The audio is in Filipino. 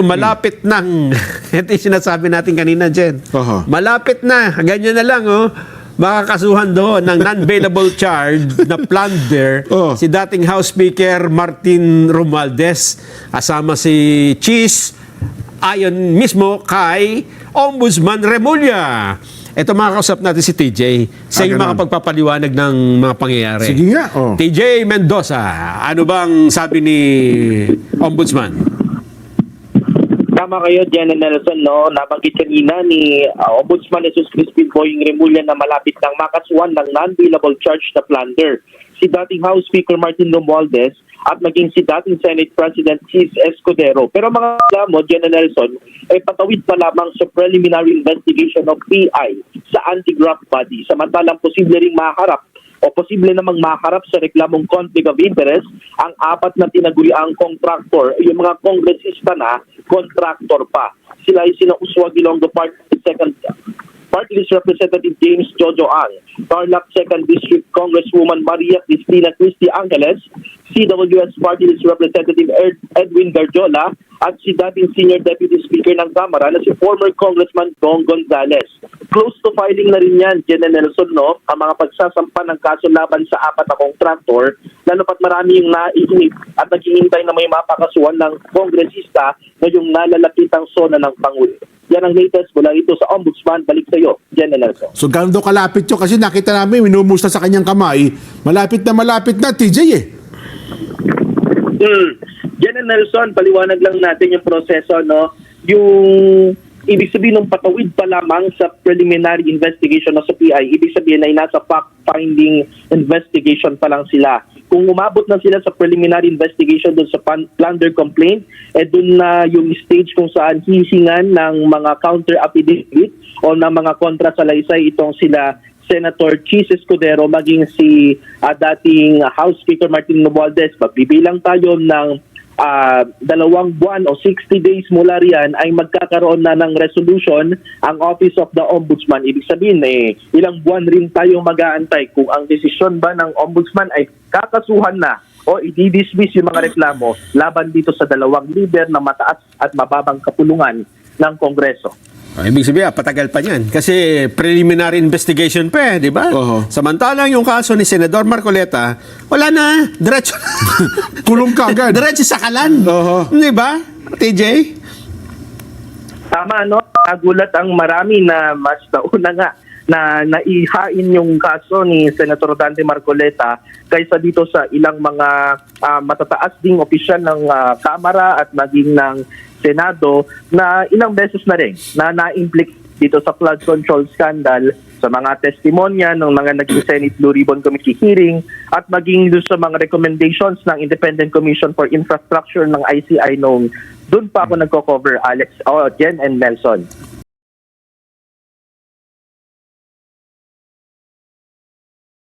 Malapit nang, ito yung sinasabi natin kanina, Jen. Malapit na, ganyan na lang, oh. Makakasuhan doon ng non-bailable charge na plunder si dating House Speaker Martin Romualdez, kasama si Cheese, ayon mismo kay Ombudsman Remulla. Ito makakausap natin si TJ sa yung mga pagpapaliwanag ng mga pangyayari. Sige nga. TJ Mendoza, ano bang sabi ni Ombudsman? Tama kayo, Jen and Nelson, no? Nabanggit kanina ni Ombudsman Jesus Crispin Boying Remulla na malapit ng makasuhan ng non-bailable charge na plunder si dating House Speaker Martin Romualdez at maging si dating Senate President Chis Escudero. Pero mga mo, Jen and Nelson, ay patawid pa lamang sa preliminary investigation of PI sa anti-graft body. Samantalang posible ring maharap o posible namang maharap sa reklamong conflict of interest ang apat na tinaguriang contractor, yung mga kongresista na contractor pa. Sila ay sina Uswag Ilonggo Party List Representative James Jojo Ang, Tarlac 2nd District Congresswoman Maria Cristina Cristi Angeles, CWS Party List Representative Edwin Garjola, at si dating Senior Deputy Speaker ng Kamara na si former Congressman Dong Gonzales. Close to filing na rin yan, Jen and Nelson, no? Ang mga pagsasampa ng kaso laban sa apat na contractor, lalo pat marami yung naiinip at naghihintay na may mapakasuhan ng kongresista na yung nalalapitang sona ng Pangulo. Yan ang latest mula ito sa Ombudsman. Balik sa iyo, Jen and Nelson. So gano'n daw kalapit yun? Kasi nakita namin, minumusta sa kanyang kamay. Malapit na, TJ eh. Jen and Nelson, paliwanag lang natin yung proseso, no? Yung ibig sabihin ng patawid pa lamang sa preliminary investigation o sa PI, ibig sabihin ay nasa fact-finding investigation pa lang sila. Kung umabot na sila sa preliminary investigation doon sa plunder complaint, doon na yung stage kung saan hihingan ng mga counter-affidavit o ng mga kontra-salaysay itong sila Senator Chis Escudero maging si dating House Speaker Martin Romualdez. Magbibilang tayo ng 2 buwan o 60 days mula riyan ay magkakaroon na ng resolution ang Office of the Ombudsman. Ibig sabihin, ilang buwan rin tayo mag-aantay kung ang desisyon ba ng Ombudsman ay kakasuhan na o i-dismiss yung mga reklamo laban dito sa dalawang leader na mataas at mababang kapulungan ng Kongreso. Ibig sabihin, patagal pa yan. Kasi preliminary investigation pa di ba? Samantalang yung kaso ni Senador Marcoleta, wala na, diretso na. Kulong ka agad. Diretso sa kalan. Di ba, TJ? Tama, no? Nagulat ang marami na mas nauna nga na naihain yung kaso ni Senator Dante Marcoleta kaysa dito sa ilang mga matataas ding opisyal ng Kamara at maging ng Senado na ilang beses na rin na na-implict dito sa flood control scandal, sa mga testimonya ng mga naging Senate Blue Ribbon Committee hearing at maging doon sa mga recommendations ng Independent Commission for Infrastructure ng ICI noong doon pa ako nagko-cover, Alex, Jen and Nelson.